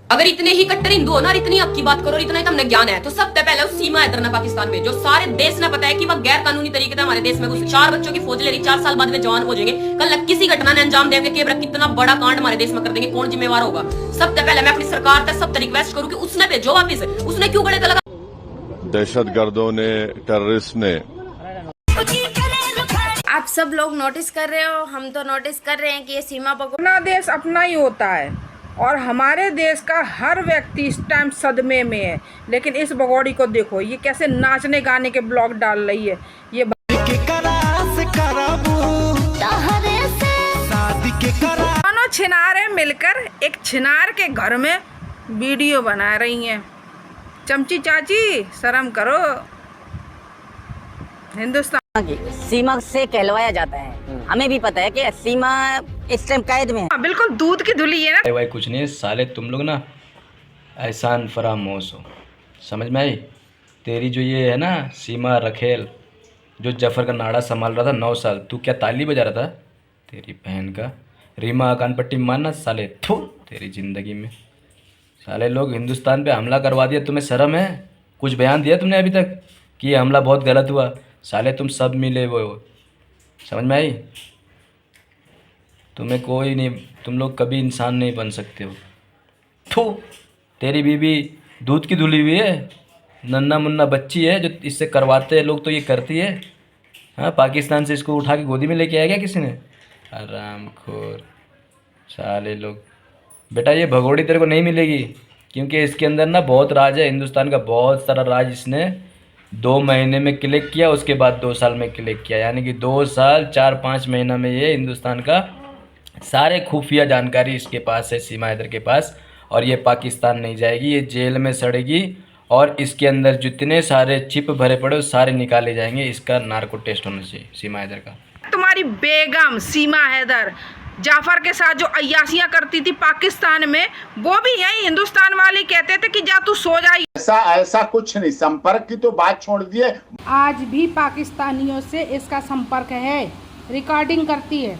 अगर इतने ही कट्टर हिंदू हो ना और इतनी हक की बात करो, इतना ही तुमने ज्ञान है, तो सबसे पहले उस सीमा हैदर ने पाकिस्तान में, जो सारे देश ने पता है कि वह गैर कानूनी तरीके से हमारे देश में घुस 4 बच्चों की फौज ले रही, 4 साल बाद में जवान हो जाएंगे, कल किसी घटना ने अंजाम देंगे कि कितना बड़ा कांड हमारे देश में कर देंगे, कौन जिम्मेवार होगा? सबसे पहले मैं अपनी सरकार तक सब रिक्वेस्ट करूँ कि उसने भेजो वापिस, उसने क्यों गले लगा? दहशतगर्दों ने, टेररिस्ट ने। आप सब लोग नोटिस कर रहे हो, हम तो नोटिस कर रहे हैं कि ये सीमा पर अपना देश अपना ही होता है और हमारे देश का हर व्यक्ति इस टाइम सदमे में है। लेकिन इस भगोड़ी को देखो, ये कैसे नाचने गाने के ब्लॉग डाल रही है। ये दोनों छिनारे मिलकर एक छिनार के घर में वीडियो बना रही हैं। चमची चाची शर्म करो। हिंदुस्तान की सीमा से कहलवाया जाता है, हमें भी पता है कि सीमा इस टाइम कैद में है। बिल्कुल दूध की धुली है ना। भाई कुछ नहीं साले, तुम लोग ना एहसान फरामोश हो, समझ में आई? तेरी जो ये है ना सीमा रखेल, जो जफर का नाड़ा संभाल रहा था 9 साल, तू क्या ताली बजा रहा था? तेरी बहन का रीमा कान पट्टी मारना साले, थू तेरी ज़िंदगी में। साले लोग हिंदुस्तान पे हमला करवा दिया, तुम्हें शर्म है? कुछ बयान दिया तुमने अभी तक कि ये हमला बहुत गलत हुआ? साले तुम सब मिले वो, समझ में आई? तुम्हें कोई नहीं, तुम लोग कभी इंसान नहीं बन सकते हो। थू तेरी बीवी दूध की धुली हुई है, नन्ना मुन्ना बच्ची है जो इससे करवाते हैं लोग, तो ये करती है। हाँ, पाकिस्तान से इसको उठा के गोदी में लेके आया क्या किसी ने? आरामखोर साले लोग। बेटा ये भगोड़ी तेरे को नहीं मिलेगी, क्योंकि इसके अंदर ना बहुत राज है, हिंदुस्तान का बहुत सारा राज इसने 2 महीने में क्लिक किया, उसके बाद 2 साल में क्लिक किया, यानी कि 2 साल 4-5 महीना में ये हिंदुस्तान का सारे खुफिया जानकारी इसके पास है, सीमा हैदर के पास। और ये पाकिस्तान नहीं जाएगी, ये जेल में सड़ेगी और इसके अंदर जितने सारे चिप भरे पड़े वो सारे निकाले जाएंगे। इसका नार्को टेस्ट होना चाहिए सीमा हैदर का। तुम्हारी बेगम सीमा हैदर जाफर के साथ जो अय्यासियां करती थी पाकिस्तान में, वो भी यही हिंदुस्तान वाले कहते थे कि जा तू सो जा। ऐसा कुछ नहीं, संपर्क की तो बात छोड़ दिए। आज भी पाकिस्तानियों से इसका संपर्क है, रिकॉर्डिंग करती है,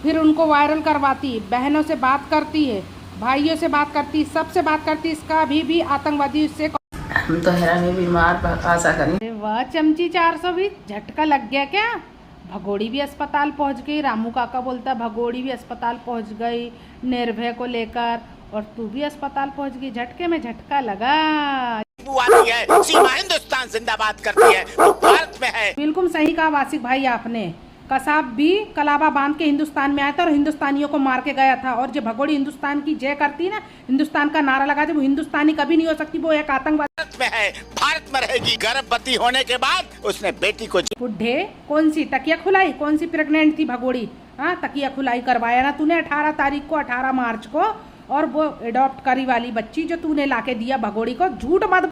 फिर उनको वायरल करवाती है, बहनों से बात करती है, भाइयों से बात करती है, सबसे बात करती है। इसका भी आतंकवादी उससे हम तो हैरानी बीमार आशा करें। वह चमची 400 भी झटका लग गया क्या? भगोड़ी भी अस्पताल पहुंच गई, रामू काका बोलता भगोड़ी भी अस्पताल पहुंच गई निर्भय को लेकर, और तू भी अस्पताल पहुंच गई। झटके में झटका लगा। है, सीमा हिंदुस्तान जिंदाबाद करती है, वो भारत में है। बिल्कुल सही कहा वासिक भाई आपने। कसाब भी कलाबा बांध के हिंदुस्तान में आया था और हिंदुस्तानियों को मार के गया था। और जो भगोड़ी हिंदुस्तान की जय करती ना, हिंदुस्तान का नारा लगा, वो हिंदुस्तानी कभी नहीं हो सकती, वो एक आतंकवादी में है, भारत में रहेगी। गर्भवती होने के बाद उसने बेटी को बुढ़े कौन सी तकिया खुलाई, कौन सी प्रेग्नेंट थी भगोड़ी? हाँ, तकिया खुलाई करवाया ना तूने 18 तारीख को, 18 मार्च को। और वो एडॉप्ट करी वाली बच्ची जो तूने लाके दिया भगोड़ी को, झूठ मत।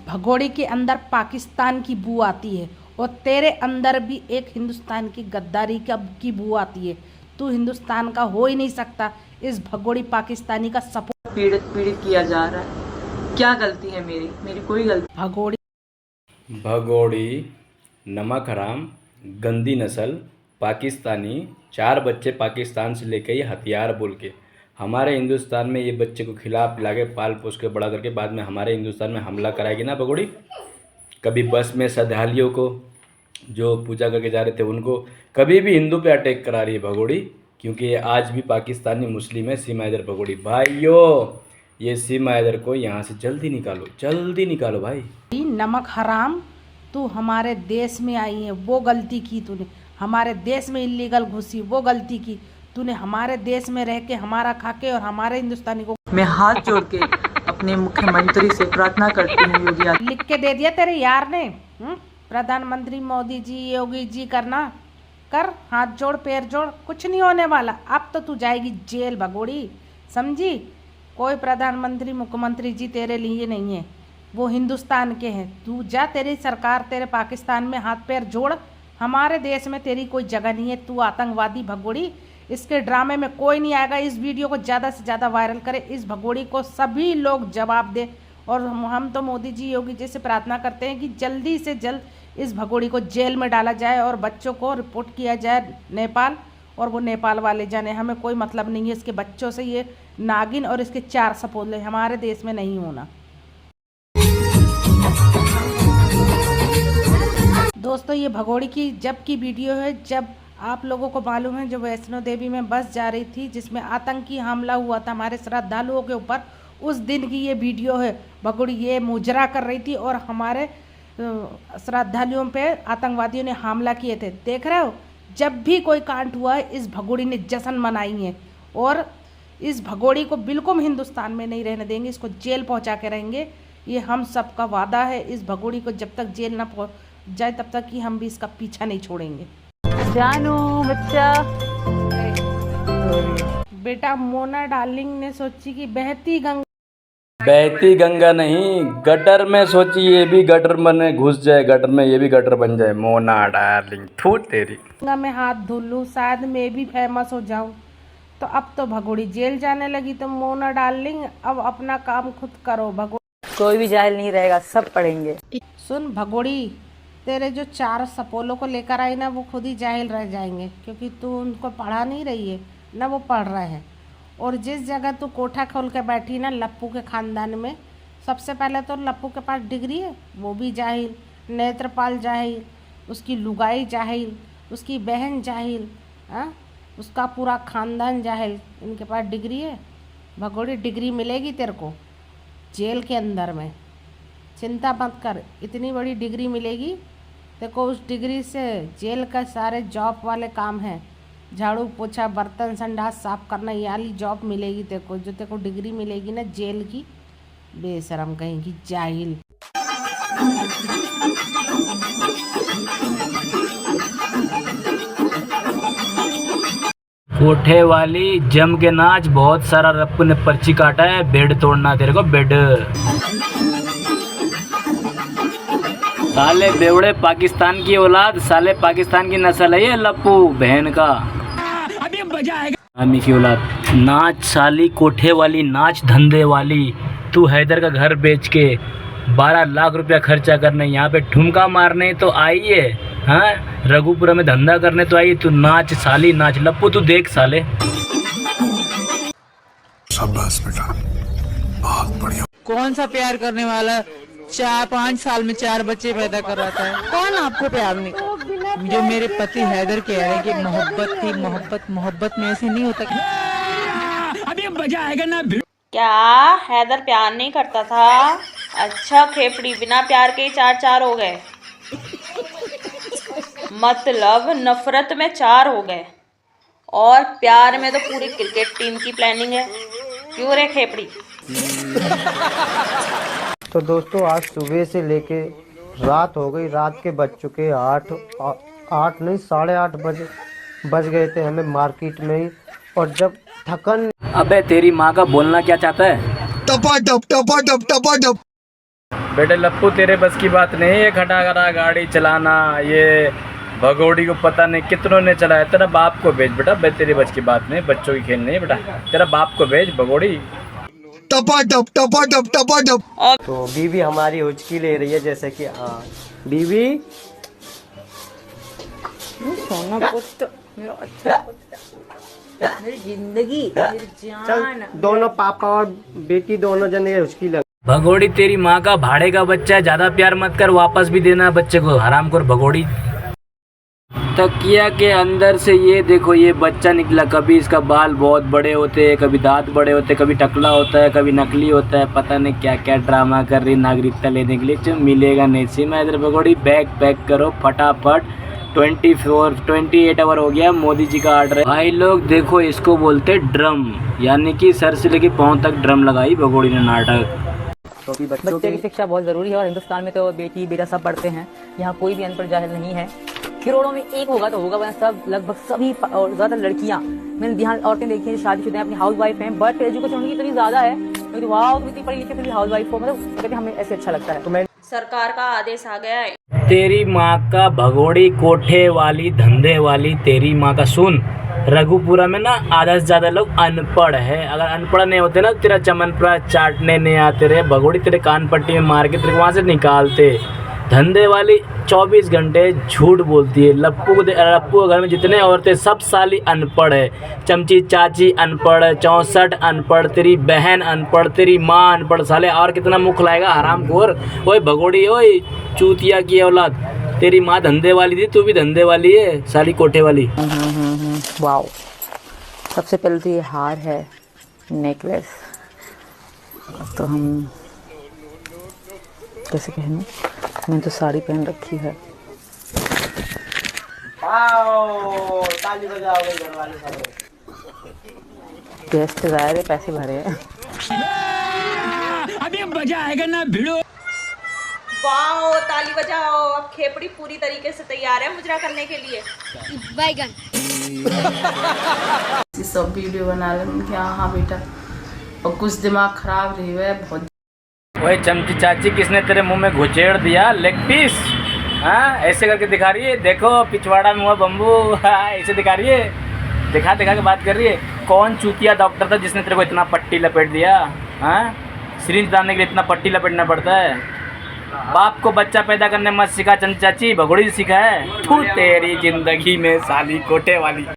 भगोड़ी के अंदर पाकिस्तान की बू आती है और तेरे अंदर भी एक हिंदुस्तान की गद्दारी की बू आती है। तू हिंदुस्तान का हो ही नहीं सकता। इस भगोड़ी पाकिस्तानी का सपोर्ट पीड़ित किया जा रहा है। क्या गलती है मेरी कोई गलती? भगोड़ी नमक हराम, गंदी नस्ल, पाकिस्तानी, 4 बच्चे पाकिस्तान से लेके ये हथियार बोल के हमारे हिंदुस्तान में ये बच्चे को खिला पिला के पाल पोस के बड़ा करके बाद में हमारे हिंदुस्तान में हमला कराएगी ना भगोड़ी। कभी बस में श्रद्धालुओं को जो पूजा करके जा रहे थे उनको, कभी भी हिंदू पे अटैक करा रही है भगोड़ी, क्योंकि ये आज भी पाकिस्तानी मुस्लिम है। सीमा हैदर भगोड़ी भाइयों, ये सीमा हैदर को यहाँ से जल्दी निकालो भाई। नमक हराम, तू हमारे देश में आई है, वो गलती की तूने। हमारे देश में इलीगल घुसी, वो गलती की तूने। हमारे देश में रह के हमारा खाके और हमारे हिंदुस्तानी को मैं हाथ जोड़ के अपने मुख्यमंत्री से प्रार्थना करती हूँ, योगी लिख के दे दिया तेरे यार ने। प्रधानमंत्री मोदी जी, योगी जी करना कर, हाथ जोड़ पैर जोड़, कुछ नहीं होने वाला। अब तो तू जाएगी जेल भगोड़ी, समझी? कोई प्रधानमंत्री मुख्यमंत्री जी तेरे लिए नहीं है, वो हिंदुस्तान के हैं। तू जा, तेरी सरकार तेरे पाकिस्तान में हाथ पैर जोड़, हमारे देश में तेरी कोई जगह नहीं है। तू आतंकवादी भगोड़ी, इसके ड्रामे में कोई नहीं आएगा। इस वीडियो को ज़्यादा से ज़्यादा वायरल करे, इस भगोड़ी को सभी लोग जवाब दे। और हम तो मोदी जी, योगी जी से प्रार्थना करते हैं कि जल्दी से जल्द इस भगोड़ी को जेल में डाला जाए और बच्चों को रिपोर्ट किया जाए नेपाल, और वो नेपाल वाले जाने, हमें कोई मतलब नहीं है इसके बच्चों से। ये नागिन और इसके 4 सपोले हमारे देश में नहीं होना। दोस्तों ये भगोड़ी की जब की वीडियो है, जब आप लोगों को मालूम है जो वैष्णो देवी में बस जा रही थी जिसमें आतंकी हमला हुआ था हमारे श्रद्धालुओं के ऊपर, उस दिन की ये वीडियो है। भगोड़ी ये मुजरा कर रही थी और हमारे श्रद्धालुओं पे आतंकवादियों ने हमला किए थे। देख रहे हो, जब भी कोई कांड हुआ है इस भगोड़ी ने जश्न मनाई है और इस भगोड़ी को बिल्कुल हिंदुस्तान में नहीं रहने देंगे, इसको जेल पहुंचा के रहेंगे। ये हम सबका वादा है। इस भगोड़ी को जब तक जेल ना पहुंच जाए तब तक कि हम भी इसका पीछा नहीं छोड़ेंगे। जानू बच्चा, बेटा मोना डार्लिंग ने सोची कि बहती गंगा नहीं, गटर में सोची ये भी गटर में घुस जाए, गटर में ये भी गटर बन जाए। मोना डार्लिंग थू तेरी। गंगा में हाथ धुल लूँ, शायद मैं भी फेमस हो जाऊँ। तो अब तो भगोड़ी जेल जाने लगी, तो मोना डार्लिंग अब अपना काम खुद करो। भगोड़ी कोई भी जाहिल नहीं रहेगा, सब पढ़ेंगे। सुन भगोड़ी, तेरे जो 4 सपोलों को लेकर आई ना, वो खुद ही जाहिल रह जाएंगे, क्योंकि तू उनको पढ़ा नहीं रही है ना, वो पढ़ रहे हैं। और जिस जगह तू कोठा खोल के बैठी ना लप्पू के ख़ानदान में, सबसे पहले तो लप्पू के पास डिग्री है, वो भी जाहिल। नेत्रपाल जाहिल, उसकी लुगाई जाहिल, उसकी बहन जाहिल, हाँ, उसका पूरा ख़ानदान जाहिल। इनके पास डिग्री है। भगोड़ी डिग्री मिलेगी तेरे को जेल के अंदर में, चिंता मत कर, इतनी बड़ी डिग्री मिलेगी देखो। उस डिग्री से जेल का सारे जॉब वाले काम हैं, झाड़ू पोछा बर्तन संडास साफ करना, ये वाली जॉब मिलेगी तेरे को, जो तेरे को डिग्री मिलेगी ना जेल की। बेशरम कहेंगी, जाहिल। कोठे वाली जम के नाच, बहुत सारा रप्पू ने पर्ची काटा है, बेड तोड़ना तेरे को, बेड। साले बेवड़े पाकिस्तान की औलाद, साले पाकिस्तान की नस्ल है ये लप्पू बहन का। अभी मजा आएगा। अम्मी की औलाद। नाच साली कोठे वाली, नाच धंधे वाली। तू हैदर का घर बेच के 12 लाख रुपया खर्चा करने यहाँ पे ठुमका मारने तो आई है, हाँ, रघुपुरा में धंधा करने तो आई। तू नाच साली, नाच लप्पू, तू देख साले। शाबाश बेटा, बहुत बढ़िया। कौन सा प्यार करने वाला 4-5 साल में 4 बच्चे पैदा कर रहा था? कौन आपको प्यार नहीं? जो मेरे पति हैदर कह रहे हैं कि मोहब्बत थी, मोहब्बत में ऐसे नहीं होता। अभी मजा आएगा ना। क्या हैदर प्यार नहीं करता था? अच्छा खेपड़ी, बिना प्यार के ही 4 हो गए, मतलब नफरत में 4 हो गए, और प्यार में तो पूरी क्रिकेट टीम की प्लानिंग है। क्यों रे खेपड़ी? तो दोस्तों आज सुबह से लेके रात हो गई, रात के बज चुके 8 नहीं 8:30 बज गए थे हमें मार्केट में ही। और जब थकन। अबे तेरी माँ का बोलना क्या चाहता है? टपा टप। बेटे लप्पू तेरे बस की बात नहीं है खटा खटा गाड़ी चलाना। ये भगोड़ी को पता नहीं कितनों ने चलाया। तेरा बाप को भेज बेटा, तेरी बस की बात नहीं, बच्चों की खेल नहीं बेटा, तेरा बाप को भेज भगोड़ी। टपा टप। तो बीवी हमारी हुचकी ले रही है, जैसे कि हाँ बीवी सोना पुत्र मेरा अच्छा पुत्र, मेरी जिंदगी, मेरी जान। दोनों पापा और बेटी दोनों जने हुचकी लग। भगोड़ी तेरी माँ का भाड़े का बच्चा है, ज्यादा प्यार मत कर, वापस भी देना बच्चे को, हराम कर भगोड़ी। तकिया के अंदर से ये देखो ये बच्चा निकला। कभी इसका बाल बहुत बड़े होते हैं, कभी दांत बड़े होते हैं, कभी टकला होता है, कभी नकली होता है, पता नहीं क्या क्या ड्रामा कर रही नागरिकता लेने के लिए। जो मिलेगा नहीं। सीमा इधर भगोड़ी बैग पैक करो फटाफट। 28 आवर हो गया, मोदी जी का ऑर्डर है। भाई लोग देखो इसको बोलते ड्रम, यानी कि सर से लेके पाँव तक ड्रम लगाई भगोड़ी ने नाटक। तो बच्चे की शिक्षा बहुत ज़रूरी है और हिंदुस्तान में तो बेटी बेटा सब पढ़ते हैं। यहाँ कोई भी अनपढ़ जाहिल नहीं है। करोड़ों में एक होगा तो होगा, वरना सब लगभग सभी और ज़्यादा लड़कियाँ, मैंने ध्यान औरतें देखी हैं शादीशुदा हैं, अपनी हाउस वाइफ हैं, बट एजुकेशन उनकी इतनी ज़्यादा है तो वाह तुम इतनी पढ़ी लिखी फिर भी हाउस वाइफ हो, मतलब कहते हमें ऐसे अच्छा लगता है। तो मैं सरकार का आदेश आ गया है। तेरी माँ का भगोड़ी कोठे वाली धंधे वाली, तेरी माँ का सुन। रघुपुरा में ना आधा से ज्यादा लोग अनपढ़ है। अगर अनपढ़ नहीं होते ना तेरा चमनप्राश चाटने नहीं आते रहे भगोड़ी, तेरे कान पट्टी में मार के तेरे वहाँ से निकालते। धंधे वाली 24 घंटे झूठ बोलती है। लप्पू के घर में जितने औरतें सब साली अनपढ़ है। चमची चाची अनपढ़, 64 अनपढ़, तेरी बहन अनपढ़, तेरी माँ अनपढ़। साले और कितना मुख लाएगा हरामखोर। ओए भगोड़ी, ओए चूतिया की औलाद, तेरी माँ धंधे वाली थी, तू भी धंधे वाली है साली कोठे वाली। वाओ, सबसे पहले तो ये हार है, नेकलेस। तो हम कैसे कहूँ, मैंने तो साड़ी पहन रखी है। ताली बजाओगे घर वाले सब। गेस्ट आए थे, पैसे भरे हैं। अभी मजा आएगा ना भिड़ो। वाओ, ताली बजाओ। अब खेपड़ी पूरी तरीके से तैयार है मुजरा करने के लिए। बैगन सब वीडियो बना रहे। हाँ बेटा, और कुछ दिमाग खराब रही है बहुत। ओए चमची चाची, किसने तेरे मुंह में घुचेड़ दिया लेग पीस? हाँ, ऐसे करके दिखा रही है, देखो पिछवाड़ा में हुआ बम्बू। हाँ, ऐसे दिखा रही है, दिखा के बात कर रही है। कौन चूतिया डॉक्टर था जिसने तेरे को इतना पट्टी लपेट दिया? हाँ, सिरिंज डालने के लिए इतना पट्टी लपेटना पड़ता है? बाप को बच्चा पैदा करने मत सिखा चमची चाची, भगोड़ी सिखा है। तू तेरी जिंदगी में साली कोठे वाली।